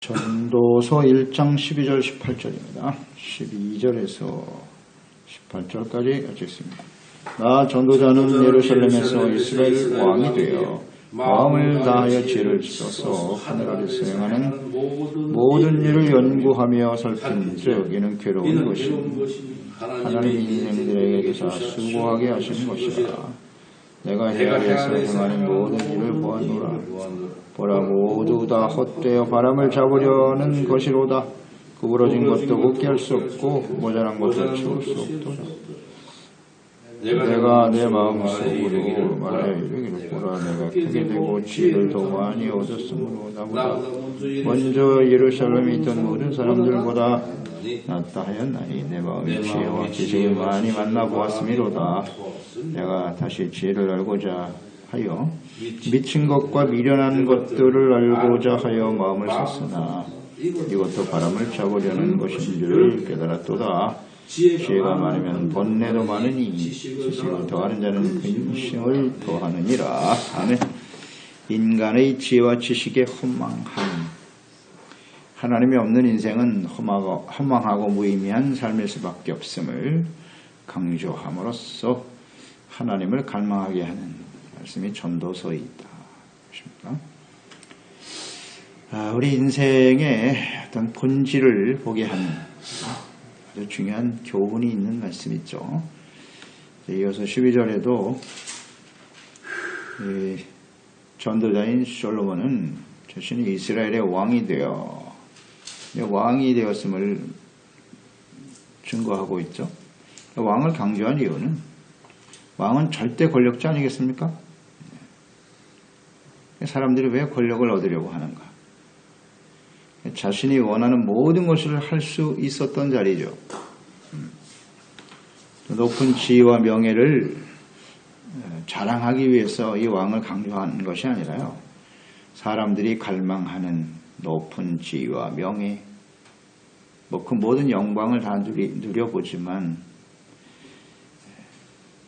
전도서 1장 12절 18절입니다. 12절에서 18절까지 읽겠습니다. 나 전도자는 예루살렘에서 이스라엘 왕이 되어 마음을 다하여 지혜를 써서 하늘 아래서 행하는 모든 일을 연구하며 살핀즉 이는 괴로운 것이니 하나님 인생들에게서 수고하게 하시는 것이라. 내가 헤아려서 행하는 모든 일을 보았노라. 보라 모두 다 헛되어 바람을 잡으려는 것이로다. 구부러진 것도 곱게 할 수 없고 모자란 것도 채울 수 없도다. 내가 내 마음속으로 말하여 이르기를 보라 내가 크게 되고 지혜를 더 많이 얻었으므로 나보다 먼저 예루살렘에 있던 모든 사람들보다 낫다 하였나니 내 마음의 지혜와 지식을 많이 만나보았음이로다. 내가 다시 지혜를 알고자 하여 미친 것과 미련한 것들을 알고자 하여 마음을 썼으나 이것도 바람을 잡으려는 것인 줄 깨달았도다. 지혜가 많으면 번뇌도 많으니 지식을 더하는 자는 근심을 더하느니라. 아멘. 인간의 지혜와 지식의 허망함. 하나님이 없는 인생은 허망하고 무의미한 삶일 수밖에 없음을 강조함으로써 하나님을 갈망하게 하는 말씀이 전도서이다. 우리 인생의 어떤 본질을 보게 하는 아주 중요한 교훈이 있는 말씀이죠. 이어서 12절에도 전도자인 솔로몬은 자신이 이스라엘의 왕이 되었음을 증거하고 있죠. 왕을 강조한 이유는 왕은 절대 권력자 아니겠습니까? 사람들이 왜 권력을 얻으려고 하는가? 자신이 원하는 모든 것을 할 수 있었던 자리죠. 높은 지위와 명예를 자랑하기 위해서 이 왕을 강조하는 것이 아니라요. 사람들이 갈망하는 높은 지위와 명예, 그 모든 영광을 다 누려보지만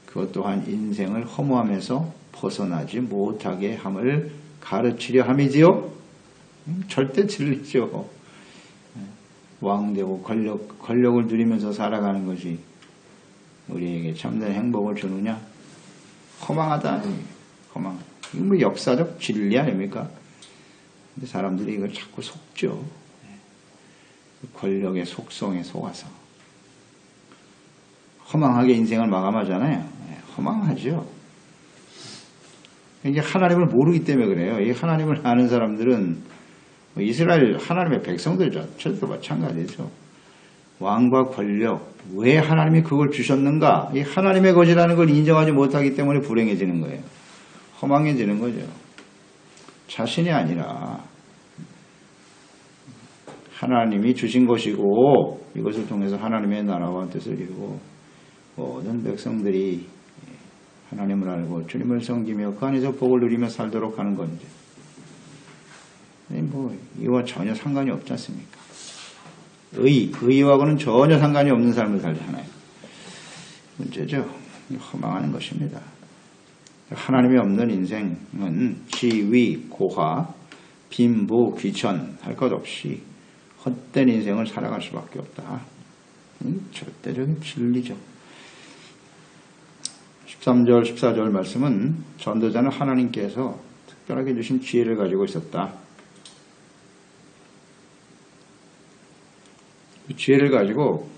그것 또한 인생을 허무함에서 벗어나지 못하게 함을 가르치려 함이지요. 절대 진리죠. 왕되고 권력을 누리면서 살아가는 것이 우리에게 참된 행복을 주느냐? 허망하다. 허망. 이건 역사적 진리 아닙니까? 근데 사람들이 이걸 자꾸 속죠. 권력의 속성에 속아서. 허망하게 인생을 마감하잖아요. 허망하죠. 이게 하나님을 모르기 때문에 그래요. 이 하나님을 아는 사람들은 이스라엘 하나님의 백성들 자체도 마찬가지죠. 왕과 권력, 왜 하나님이 그걸 주셨는가? 이 하나님의 것이라는 걸 인정하지 못하기 때문에 불행해지는 거예요. 허망해지는 거죠. 자신이 아니라 하나님이 주신 것이고 이것을 통해서 하나님의 나라와 뜻을 이루고 모든 백성들이 하나님을 알고 주님을 섬기며 그 안에서 복을 누리며 살도록 하는 건데 이와 전혀 상관이 없지 않습니까? 의와고는 전혀 상관이 없는 삶을 살잖아요. 문제죠. 허망하는 것입니다. 하나님이 없는 인생은 지위, 고화, 빈부, 귀천 할 것 없이 헛된 인생을 살아갈 수밖에 없다. 절대적인 진리죠. 13절, 14절 말씀은 전도자는 하나님께서 특별하게 주신 지혜를 가지고 있었다. 그 지혜를 가지고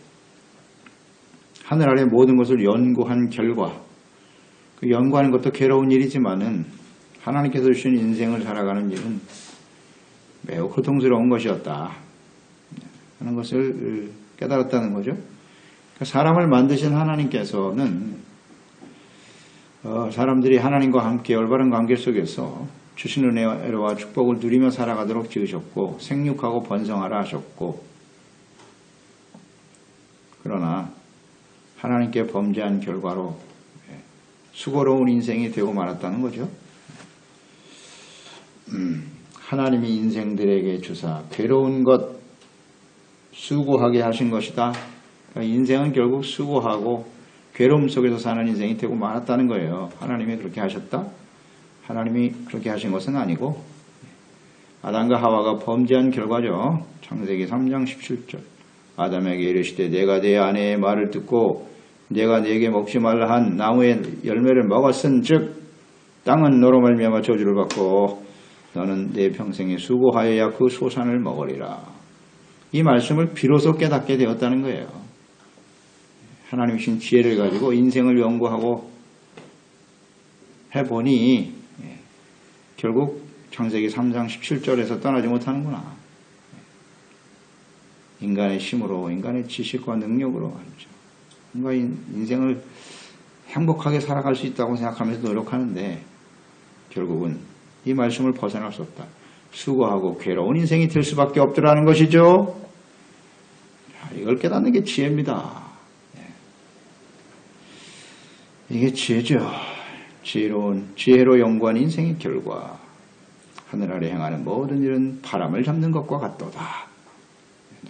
하늘 아래 모든 것을 연구한 결과 그 연구하는 것도 괴로운 일이지만은 하나님께서 주신 인생을 살아가는 일은 매우 고통스러운 것이었다 하는 것을 깨달았다는 거죠. 사람을 만드신 하나님께서는 사람들이 하나님과 함께 올바른 관계 속에서 주신 은혜와 축복을 누리며 살아가도록 지으셨고 생육하고 번성하라 하셨고 그러나 하나님께 범죄한 결과로 수고로운 인생이 되고 말았다는 거죠. 하나님이 인생들에게 주사 괴로운 것 수고하게 하신 것이다. 그러니까 인생은 결국 수고하고 괴로움 속에서 사는 인생이 되고 말았다는 거예요. 하나님이 그렇게 하셨다? 하나님이 그렇게 하신 것은 아니고 아담과 하와가 범죄한 결과죠. 창세기 3장 17절. 아담에게 이르시되 내가 내 아내의 말을 듣고 내가 네게 먹지 말라 한 나무의 열매를 먹었은즉 땅은 너로 말미암아 저주를 받고 너는 내 평생에 수고하여야 그 소산을 먹으리라. 이 말씀을 비로소 깨닫게 되었다는 거예요. 하나님 주신 지혜를 가지고 인생을 연구하고 해보니 결국 창세기 3장 17절에서 떠나지 못하는구나. 인간의 힘으로, 인간의 지식과 능력으로 말이죠. 뭔가 인생을 행복하게 살아갈 수 있다고 생각하면서 노력하는데 결국은 이 말씀을 벗어날 수 없다. 수고하고 괴로운 인생이 될 수밖에 없더라는 것이죠. 이걸 깨닫는 게 지혜입니다. 이게 지혜죠. 지혜로 연구한 인생의 결과. 하늘 아래 행하는 모든 일은 바람을 잡는 것과 같도다.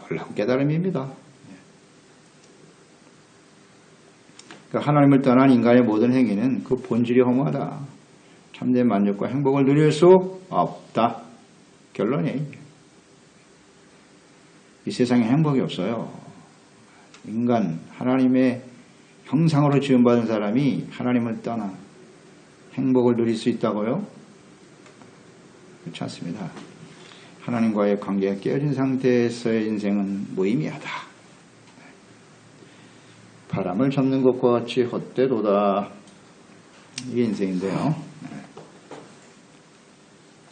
놀라운 깨달음입니다. 그러니까 하나님을 떠난 인간의 모든 행위는 그 본질이 허무하다. 참된 만족과 행복을 누릴 수 없다. 결론이 이 세상에 행복이 없어요. 인간, 하나님의 형상으로 지음받은 사람이 하나님을 떠나 행복을 누릴 수 있다고요? 그렇지 않습니다. 하나님과의 관계가 깨어진 상태에서의 인생은 무의미하다. 바람을 잡는 것과 같이 헛되도다. 이게 인생인데요.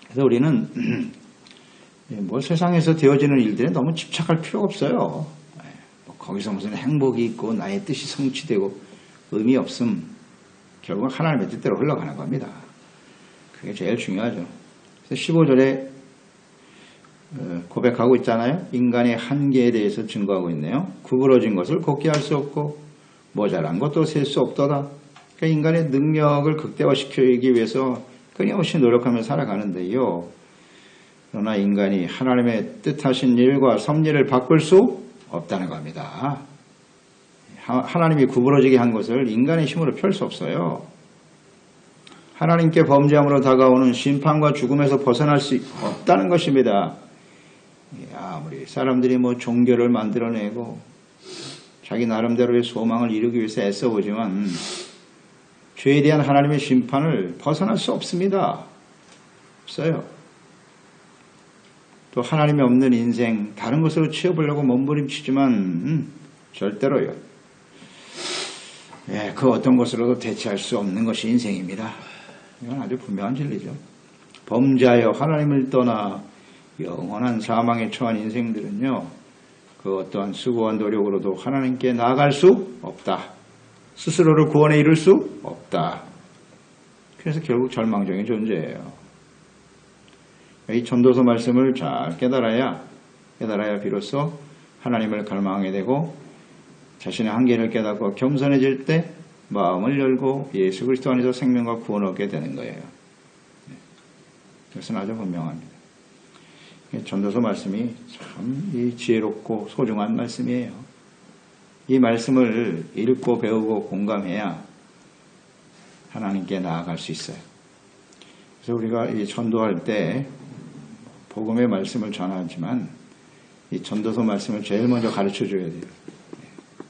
그래서 우리는 뭐 세상에서 되어지는 일들에 너무 집착할 필요가 없어요. 뭐 거기서 무슨 행복이 있고 나의 뜻이 성취되고 의미 없음. 결국 하나님의 뜻대로 흘러가는 겁니다. 그게 제일 중요하죠. 그래서 15절에 고백하고 있잖아요. 인간의 한계에 대해서 증거하고 있네요. 구부러진 것을 곱게 할 수 없고 모자란 것도 셀 수 없도다. 그러니까 인간의 능력을 극대화시키기 위해서 끊임없이 노력하며 살아가는데요. 그러나 인간이 하나님의 뜻하신 일과 섭리를 바꿀 수 없다는 겁니다. 하나님이 구부러지게 한 것을 인간의 힘으로 펼 수 없어요. 하나님께 범죄함으로 다가오는 심판과 죽음에서 벗어날 수 없다는 것입니다. 아무리 사람들이 뭐 종교를 만들어내고 자기 나름대로의 소망을 이루기 위해서 애써보지만 죄에 대한 하나님의 심판을 벗어날 수 없습니다. 없어요. 또 하나님이 없는 인생 다른 것으로 치워보려고 몸부림치지만 절대로요. 그 어떤 것으로도 대체할 수 없는 것이 인생입니다. 이건 아주 분명한 진리죠. 범죄하여 하나님을 떠나 영원한 사망에 처한 인생들은요. 그 어떠한 수고한 노력으로도 하나님께 나아갈 수 없다. 스스로를 구원에 이룰 수 없다. 그래서 결국 절망적인 존재예요. 이 전도서 말씀을 잘 깨달아야 비로소 하나님을 갈망하게 되고 자신의 한계를 깨닫고 겸손해질 때 마음을 열고 예수 그리스도 안에서 생명과 구원을 얻게 되는 거예요. 그것은 아주 분명합니다. 전도서 말씀이 참 지혜롭고 소중한 말씀이에요. 이 말씀을 읽고 배우고 공감해야 하나님께 나아갈 수 있어요. 그래서 우리가 이 전도할 때 복음의 말씀을 전하지만 이 전도서 말씀을 제일 먼저 가르쳐 줘야 돼요.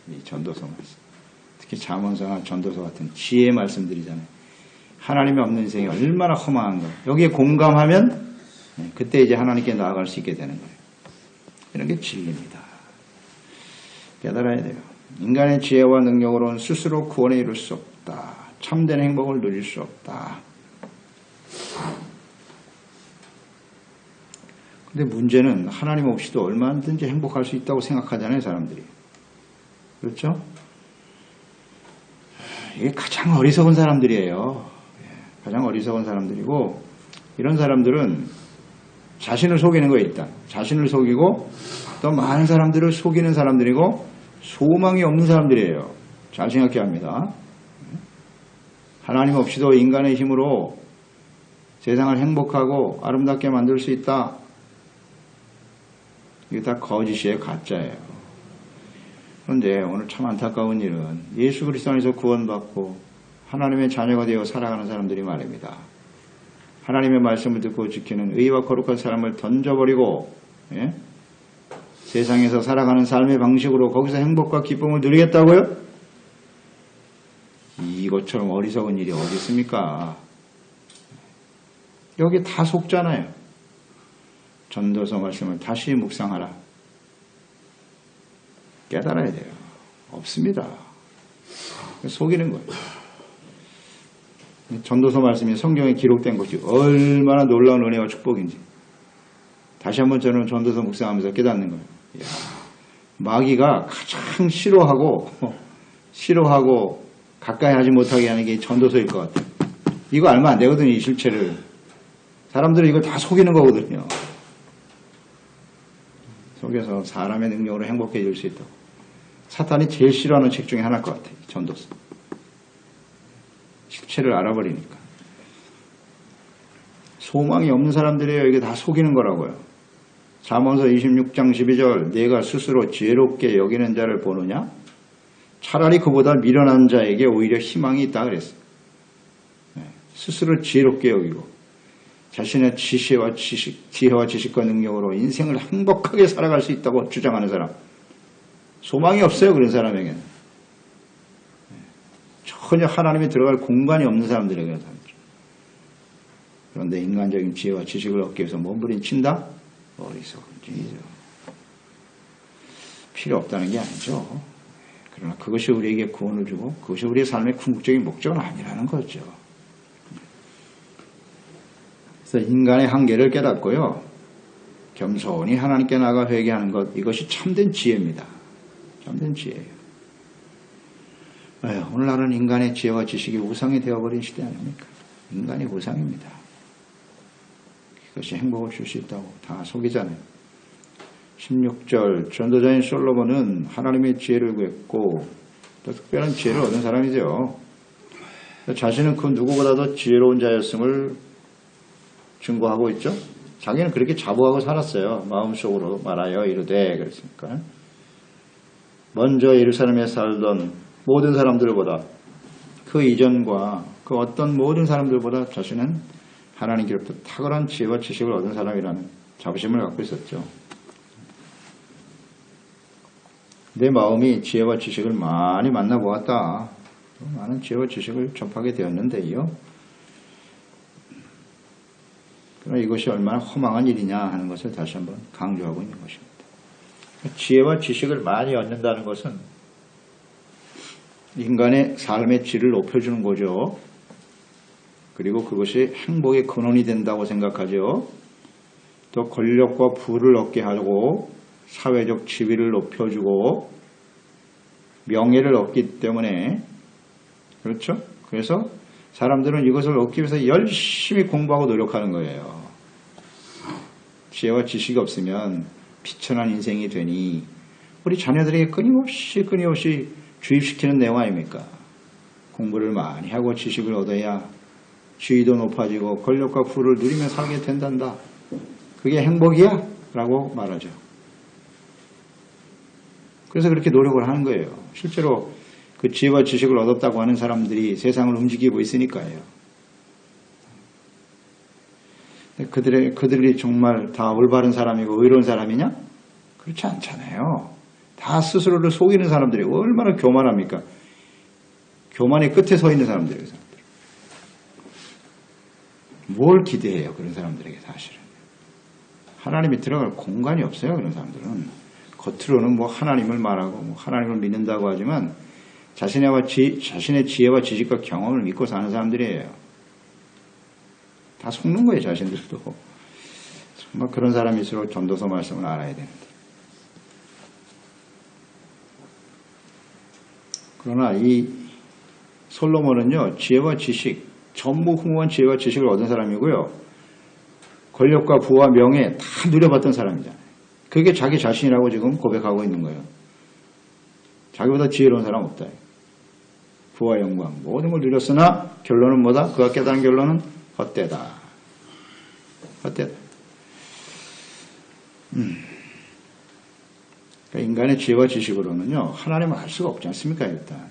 이 전도서 말씀. 특히 잠언서나 전도서 같은 지혜의 말씀들이잖아요. 하나님이 없는 인생이 얼마나 허망한가. 여기에 공감하면 그때 이제 하나님께 나아갈 수 있게 되는 거예요. 이런 게 진리입니다. 깨달아야 돼요. 인간의 지혜와 능력으로는 스스로 구원에 이룰 수 없다. 참된 행복을 누릴 수 없다. 근데 문제는 하나님 없이도 얼마든지 행복할 수 있다고 생각하잖아요, 사람들이. 그렇죠? 이게 가장 어리석은 사람들이에요. 가장 어리석은 사람들이고, 이런 사람들은 자신을 속이는 거예요, 일단. 자신을 속이고, 또 많은 사람들을 속이는 사람들이고, 소망이 없는 사람들이에요. 잘 생각해야 합니다. 하나님 없이도 인간의 힘으로 세상을 행복하고 아름답게 만들 수 있다. 이게 다 거짓이에요, 가짜예요. 그런데 오늘 참 안타까운 일은 예수 그리스도 안에서 구원받고 하나님의 자녀가 되어 살아가는 사람들이 말입니다. 하나님의 말씀을 듣고 지키는 의와 거룩한 사람을 던져버리고 예? 세상에서 살아가는 삶의 방식으로 거기서 행복과 기쁨을 누리겠다고요? 이것처럼 어리석은 일이 어디 있습니까? 여기 다 속잖아요. 전도서 말씀을 다시 묵상하라. 깨달아야 돼요. 없습니다. 속이는 거예요. 전도서 말씀이 성경에 기록된 것이 얼마나 놀라운 은혜와 축복인지 다시 한번 저는 전도서 묵상하면서 깨닫는 거예요. 이야, 마귀가 가장 싫어하고 가까이 하지 못하게 하는 게 전도서일 것 같아요. 이거 알면 안 되거든요. 이 실체를. 사람들은 이걸 다 속이는 거거든요. 속여서 사람의 능력으로 행복해질 수 있다고. 사탄이 제일 싫어하는 책 중에 하나일 것 같아요. 전도서. 실체를 알아버리니까. 소망이 없는 사람들이에요. 이게 다 속이는 거라고요. 잠언서 26장 12절 내가 스스로 지혜롭게 여기는 자를 보느냐? 차라리 그보다 미련한 자에게 오히려 희망이 있다 그랬어요. 스스로 지혜롭게 여기고 자신의 지혜와 지식과 능력으로 인생을 행복하게 살아갈 수 있다고 주장하는 사람. 소망이 없어요. 그런 사람에게는. 전혀 하나님이 들어갈 공간이 없는 사람들에게 그런 사람들. 그런데 인간적인 지혜와 지식을 얻기 위해서 몸부림친다? 어리석은 일이죠. 필요 없다는 게 아니죠. 그러나 그것이 우리에게 구원을 주고 그것이 우리의 삶의 궁극적인 목적은 아니라는 거죠. 그래서 인간의 한계를 깨닫고요. 겸손히 하나님께 나가 회개하는 것 이것이 참된 지혜입니다. 참된 지혜예요. 오늘날은 인간의 지혜와 지식이 우상이 되어버린 시대 아닙니까? 인간이 우상입니다. 그것이 행복을 줄 수 있다고 다 속이잖아요. 16절 전도자인 솔로몬은 하나님의 지혜를 구했고 또 특별한 지혜를 얻은 사람이죠. 자신은 그 누구보다도 지혜로운 자였음을 증거하고 있죠. 자기는 그렇게 자부하고 살았어요. 마음속으로 말하여 이르되 그랬으니까. 먼저 예루살렘에 살던 모든 사람들보다 그 이전과 그 어떤 모든 사람들보다 자신은 하나님께로부터 탁월한 지혜와 지식을 얻은 사람이라는 자부심을 갖고 있었죠. 내 마음이 지혜와 지식을 많이 만나보았다. 많은 지혜와 지식을 접하게 되었는데요. 그러나 이것이 얼마나 허망한 일이냐 하는 것을 다시 한번 강조하고 있는 것입니다. 지혜와 지식을 많이 얻는다는 것은 인간의 삶의 질을 높여주는 거죠. 그리고 그것이 행복의 근원이 된다고 생각하죠. 또 권력과 부를 얻게 하고 사회적 지위를 높여주고 명예를 얻기 때문에 그렇죠? 그래서 사람들은 이것을 얻기 위해서 열심히 공부하고 노력하는 거예요. 지혜와 지식이 없으면 비천한 인생이 되니 우리 자녀들에게 끊임없이 주입시키는 내용 아닙니까? 공부를 많이 하고 지식을 얻어야 지위도 높아지고 권력과 부를 누리며 살게 된단다. 그게 행복이야? 라고 말하죠. 그래서 그렇게 노력을 하는 거예요. 실제로 그 지혜와 지식을 얻었다고 하는 사람들이 세상을 움직이고 있으니까요. 그들이 정말 다 올바른 사람이고 의로운 사람이냐? 그렇지 않잖아요. 다 스스로를 속이는 사람들이 얼마나 교만합니까? 교만의 끝에 서 있는 사람들이에요. 뭘 기대해요? 그런 사람들에게 사실은. 하나님이 들어갈 공간이 없어요. 그런 사람들은. 겉으로는 뭐 하나님을 말하고 뭐 하나님을 믿는다고 하지만 자신의 지혜와 지식과 경험을 믿고 사는 사람들이에요. 다 속는 거예요. 자신들도. 정말 그런 사람일수록 전도서 말씀을 알아야 되는데. 그러나 이 솔로몬은요. 지혜와 지식, 전무후무한 지혜와 지식을 얻은 사람이고요. 권력과 부와 명예 다 누려봤던 사람이잖아요. 그게 자기 자신이라고 지금 고백하고 있는 거예요. 자기보다 지혜로운 사람 없다. 부와 영광 모든 걸 누렸으나 결론은 뭐다? 그가 깨달은 결론은 헛되다. 헛되다. 그러니까 인간의 지혜와 지식으로는요. 하나님을 알 수가 없지 않습니까? 일단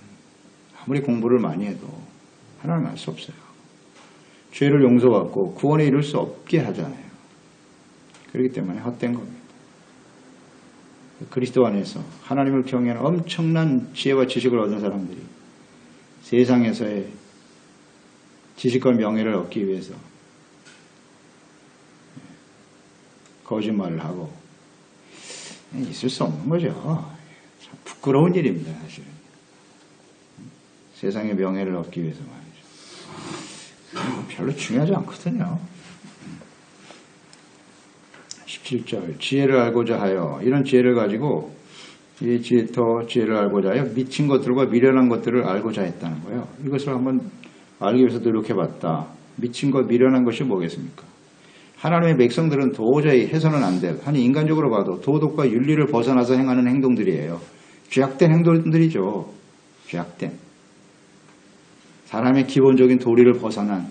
아무리 공부를 많이 해도 하나님을 알 수 없어요. 죄를 용서받고 구원에 이룰 수 없게 하잖아요. 그렇기 때문에 헛된 겁니다. 그리스도 안에서 하나님을 경외하는 엄청난 지혜와 지식을 얻은 사람들이 세상에서의 지식과 명예를 얻기 위해서 거짓말을 하고 있을 수 없는 거죠. 참 부끄러운 일입니다. 사실은. 세상의 명예를 얻기 위해서 말이죠. 별로 중요하지 않거든요. 17절 지혜를 알고자 하여 이런 지혜를 가지고 이 지혜를 알고자 하여 미친 것들과 미련한 것들을 알고자 했다는 거예요. 이것을 한번 알기 위해서 노력해봤다. 미친 것 미련한 것이 뭐겠습니까? 하나님의 백성들은 도저히 해서는 안 될, 아니 인간적으로 봐도 도덕과 윤리를 벗어나서 행하는 행동들이에요. 죄악된 행동들이죠. 죄악된. 사람의 기본적인 도리를 벗어난.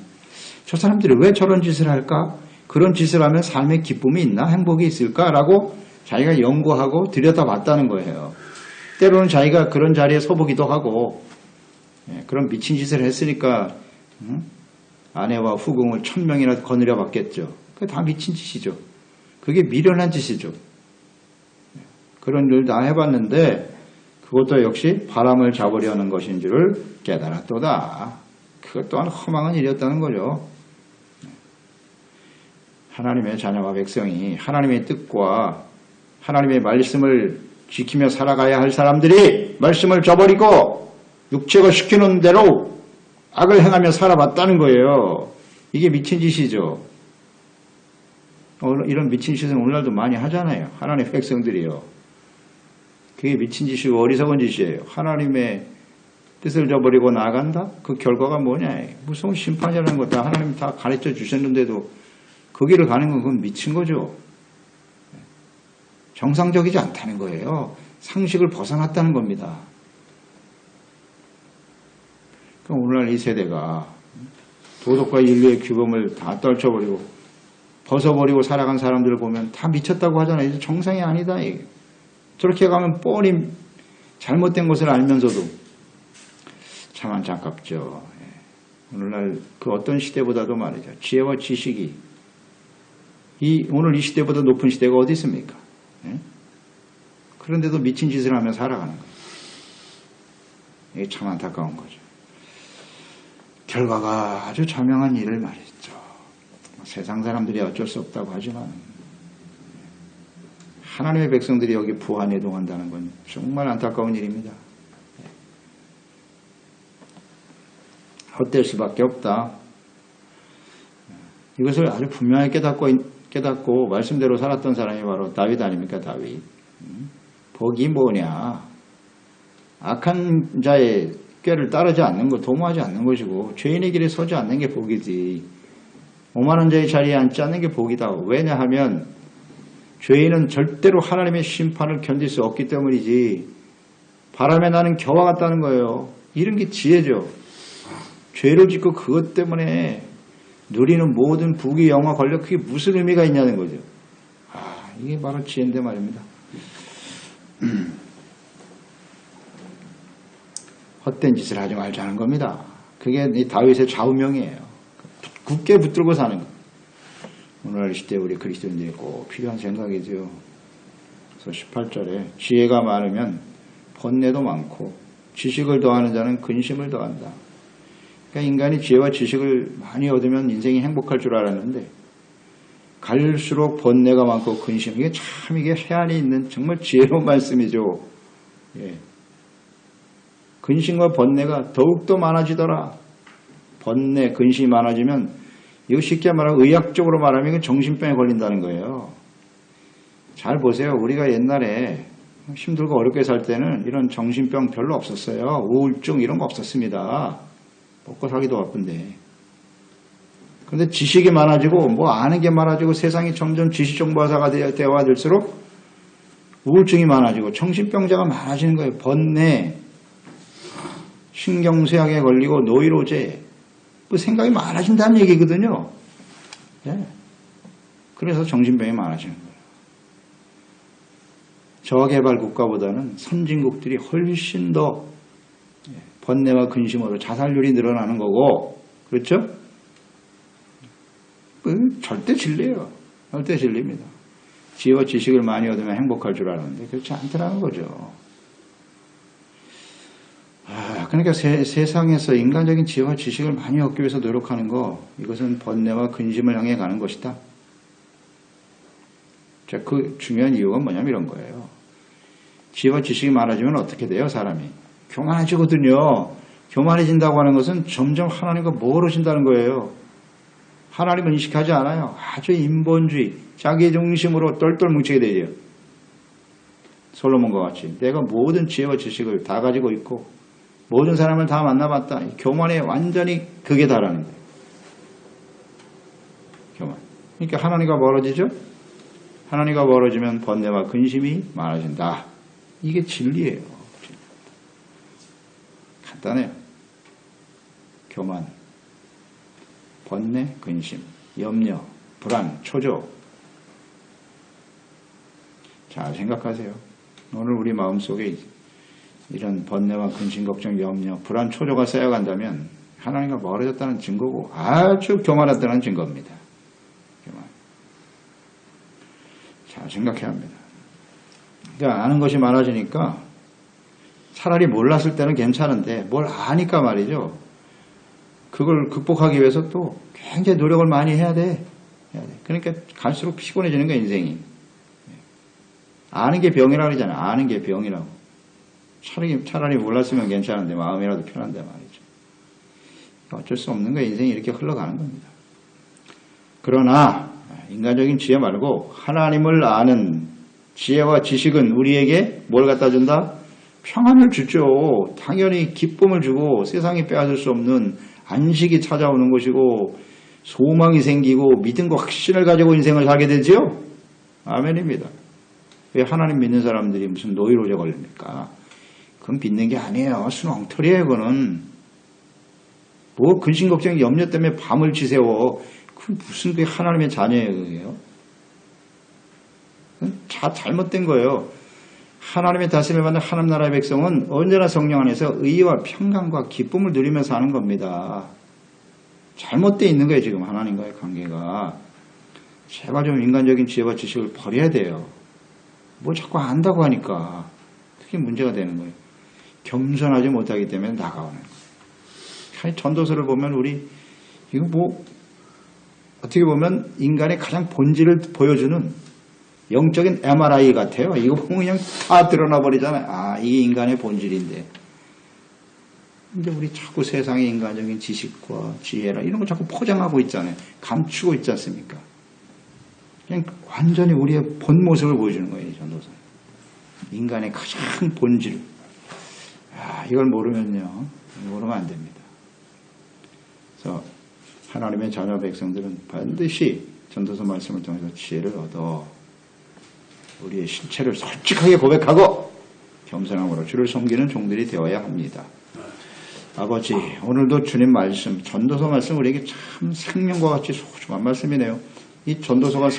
저 사람들이 왜 저런 짓을 할까? 그런 짓을 하면 삶의 기쁨이 있나? 행복이 있을까? 라고 자기가 연구하고 들여다봤다는 거예요. 때로는 자기가 그런 자리에 서보기도 하고 그런 미친 짓을 했으니까 아내와 후궁을 1000명이나 거느려 봤겠죠. 그게 다 미친 짓이죠. 그게 미련한 짓이죠. 그런 일 다 해봤는데 그것도 역시 바람을 잡으려는 것인 줄을 깨달았도다. 그것 또한 허망한 일이었다는 거죠. 하나님의 자녀와 백성이 하나님의 뜻과 하나님의 말씀을 지키며 살아가야 할 사람들이 말씀을 저버리고 육체가 시키는 대로 악을 행하며 살아봤다는 거예요. 이게 미친 짓이죠. 이런 미친 짓은 오늘날도 많이 하잖아요. 하나님의 백성들이요. 그게 미친 짓이고 어리석은 짓이에요. 하나님의 뜻을 저버리고 나아간다? 그 결과가 뭐냐? 무서운 심판이라는 거 다 하나님 다 가르쳐 주셨는데도 그 길을 가는 건 그건 미친 거죠. 정상적이지 않다는 거예요. 상식을 벗어났다는 겁니다. 그럼 오늘날 이 세대가 도덕과 윤리의 규범을 다 떨쳐버리고 벗어버리고 살아간 사람들을 보면 다 미쳤다고 하잖아요. 이제 정상이 아니다. 저렇게 가면 뻔히 잘못된 것을 알면서도 참 안타깝죠. 오늘날 그 어떤 시대보다도 말이죠. 지혜와 지식이 오늘 이 시대보다 높은 시대가 어디 있습니까? 그런데도 미친 짓을 하며 살아가는 거예요. 이게 참 안타까운 거죠. 결과가 아주 자명한 일을 말했죠. 세상 사람들이 어쩔 수 없다고 하지만 하나님의 백성들이 여기 부안에 동한다는 건 정말 안타까운 일입니다. 헛될 수밖에 없다. 이것을 아주 분명하게 깨닫고 말씀대로 살았던 사람이 바로 다윗 아닙니까? 다윗. 복이 뭐냐? 악한 자의 꾀를 따르지 않는 것, 도모하지 않는 것이고 죄인의 길에 서지 않는 게 복이지. 오만한 자의 자리에 앉지 않는 게 복이다. 왜냐하면 죄인은 절대로 하나님의 심판을 견딜 수 없기 때문이지. 바람에 나는 겨와 같다는 거예요. 이런 게 지혜죠. 죄를 짓고 그것 때문에 누리는 모든 부귀 영화 권력 그게 무슨 의미가 있냐는 거죠. 이게 바로 지혜인데 말입니다. 헛된 짓을 하지 말자는 겁니다. 그게 이 다윗의 좌우명이에요. 굳게 붙들고 사는 거. 오늘 시대 우리 그리스도인들이 꼭 필요한 생각이죠. 그래서 18절에 지혜가 많으면 번뇌도 많고 지식을 더하는 자는 근심을 더한다. 그러니까 인간이 지혜와 지식을 많이 얻으면 인생이 행복할 줄 알았는데 갈수록 번뇌가 많고 근심, 이게 참 이게 해안이 있는 정말 지혜로운 말씀이죠. 예. 근심과 번뇌가 더욱더 많아지더라. 번뇌, 근심이 많아지면 이거 쉽게 말하면 의학적으로 말하면 이건 정신병에 걸린다는 거예요. 잘 보세요. 우리가 옛날에 힘들고 어렵게 살 때는 이런 정신병 별로 없었어요. 우울증 이런 거 없었습니다. 먹고 살기도 바쁜데. 그런데 지식이 많아지고 뭐 아는 게 많아지고 세상이 점점 지식정보화사가 되어갈수록 우울증이 많아지고 정신병자가 많아지는 거예요. 번뇌, 신경쇠약에 걸리고 노이로제, 뭐 생각이 많아진다는 얘기거든요. 네. 그래서 정신병이 많아지는 거예요. 저개발 국가보다는 선진국들이 훨씬 더 번뇌와 근심으로 자살률이 늘어나는 거고, 그렇죠? 절대 진리예요. 절대 진리입니다. 지혜와 지식을 많이 얻으면 행복할 줄 알았는데 그렇지 않더라는 거죠. 그러니까 세상에서 인간적인 지혜와 지식을 많이 얻기 위해서 노력하는 거, 이것은 번뇌와 근심을 향해 가는 것이다. 자, 그 중요한 이유가 뭐냐면 이런 거예요. 지혜와 지식이 많아지면 어떻게 돼요, 사람이? 교만해지거든요. 교만해진다고 하는 것은 점점 하나님과 멀어진다는 거예요. 하나님을 인식하지 않아요. 아주 인본주의, 자기 중심으로 똘똘 뭉치게 되죠. 솔로몬과 같이 내가 모든 지혜와 지식을 다 가지고 있고 모든 사람을 다 만나봤다. 교만에 완전히 극에 달하는 거예요. 교만. 그러니까 하나님과 멀어지죠. 하나님과 멀어지면 번뇌와 근심이 많아진다. 이게 진리예요. 간단해요. 교만, 번뇌, 근심, 염려, 불안, 초조. 잘 생각하세요. 오늘 우리 마음속에 이런 번뇌와 근심, 걱정, 염려, 불안, 초조가 쌓여간다면 하나님과 멀어졌다는 증거고 아주 교만하다는 증거입니다. 교만. 잘 생각해야 합니다. 그러니까 아는 것이 많아지니까 차라리 몰랐을 때는 괜찮은데 뭘 아니까 말이죠. 그걸 극복하기 위해서 또 굉장히 노력을 많이 해야 돼. 그러니까 갈수록 피곤해지는 거야, 인생이. 아는 게 병이라고 그러잖아요. 아는 게 병이라고. 차라리 몰랐으면 괜찮은데 마음이라도 편한데 말이죠. 어쩔 수 없는 거야. 인생이 이렇게 흘러가는 겁니다. 그러나 인간적인 지혜 말고 하나님을 아는 지혜와 지식은 우리에게 뭘 갖다 준다? 평안을 주죠. 당연히 기쁨을 주고 세상이 빼앗을 수 없는 안식이 찾아오는 것이고 소망이 생기고 믿음과 확신을 가지고 인생을 살게 되죠. 아멘입니다. 왜 하나님 믿는 사람들이 무슨 노이로제 걸립니까? 그건 믿는 게 아니에요. 순 엉터리예요. 그거는. 뭐 근심 걱정 염려 때문에 밤을 지새워. 그 무슨 그 하나님의 자녀예요. 그게요. 다 잘못된 거예요. 하나님의 다스림을 받는 하나님 나라의 백성은 언제나 성령 안에서 의와 평강과 기쁨을 누리며 사는 겁니다. 잘못되어 있는 거예요. 지금 하나님과의 관계가. 제발 좀 인간적인 지혜와 지식을 버려야 돼요. 뭐 자꾸 안다고 하니까 그게 문제가 되는 거예요. 겸손하지 못하기 때문에 나가오는 거예요. 전도서를 보면 우리 이거 뭐 어떻게 보면 인간의 가장 본질을 보여주는 영적인 MRI 같아요. 이거 보면 그냥 다 드러나 버리잖아요. 아, 이게 인간의 본질인데. 근데 우리 자꾸 세상의 인간적인 지식과 지혜라 이런 거 자꾸 포장하고 있잖아요. 감추고 있지 않습니까? 그냥 완전히 우리의 본 모습을 보여주는 거예요. 이 전도서. 인간의 가장 본질. 이걸 모르면요. 모르면 안 됩니다. 그래서 하나님의 자녀 백성들은 반드시 전도서 말씀을 통해서 지혜를 얻어 우리의 실체를 솔직하게 고백하고 겸손함으로 주를 섬기는 종들이 되어야 합니다. 아버지, 오늘도 주님 말씀, 전도서 말씀 우리에게 참 생명과 같이 소중한 말씀이네요. 이 전도서가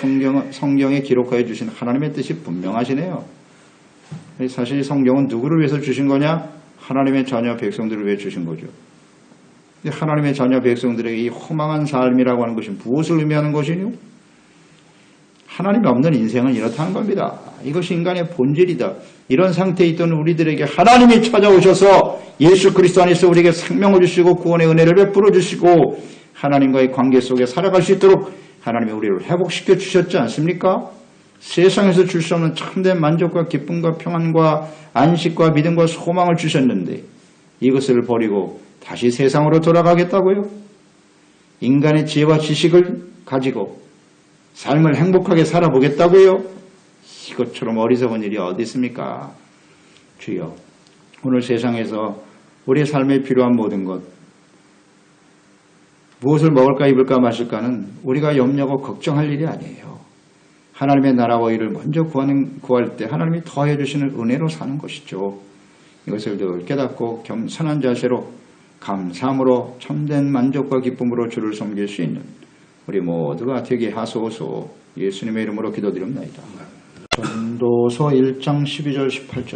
성경에 기록하여 주신 하나님의 뜻이 분명하시네요. 사실 성경은 누구를 위해서 주신 거냐? 하나님의 자녀 백성들을 위해 주신 거죠. 하나님의 자녀 백성들에게 이 허망한 삶이라고 하는 것이 무엇을 의미하는 것이뇨? 하나님이 없는 인생은 이렇다는 겁니다. 이것이 인간의 본질이다. 이런 상태에 있던 우리들에게 하나님이 찾아오셔서 예수 그리스도 안에서 우리에게 생명을 주시고 구원의 은혜를 베풀어 주시고 하나님과의 관계 속에 살아갈 수 있도록 하나님이 우리를 회복시켜 주셨지 않습니까? 세상에서 줄 수 없는 참된 만족과 기쁨과 평안과 안식과 믿음과 소망을 주셨는데 이것을 버리고 다시 세상으로 돌아가겠다고요? 인간의 지혜와 지식을 가지고 삶을 행복하게 살아보겠다고요? 이것처럼 어리석은 일이 어디 있습니까? 주여, 오늘 세상에서 우리의 삶에 필요한 모든 것, 무엇을 먹을까 입을까 마실까는 우리가 염려하고 걱정할 일이 아니에요. 하나님의 나라와 의를 먼저 구할 때 하나님이 더해 주시는 은혜로 사는 것이죠. 이것을 늘 깨닫고 겸손한 자세로 감사함으로 참된 만족과 기쁨으로 주를 섬길 수 있는 우리 모두가 되게 하소서. 예수님의 이름으로 기도드립니다. 전도서 1장 12절 18절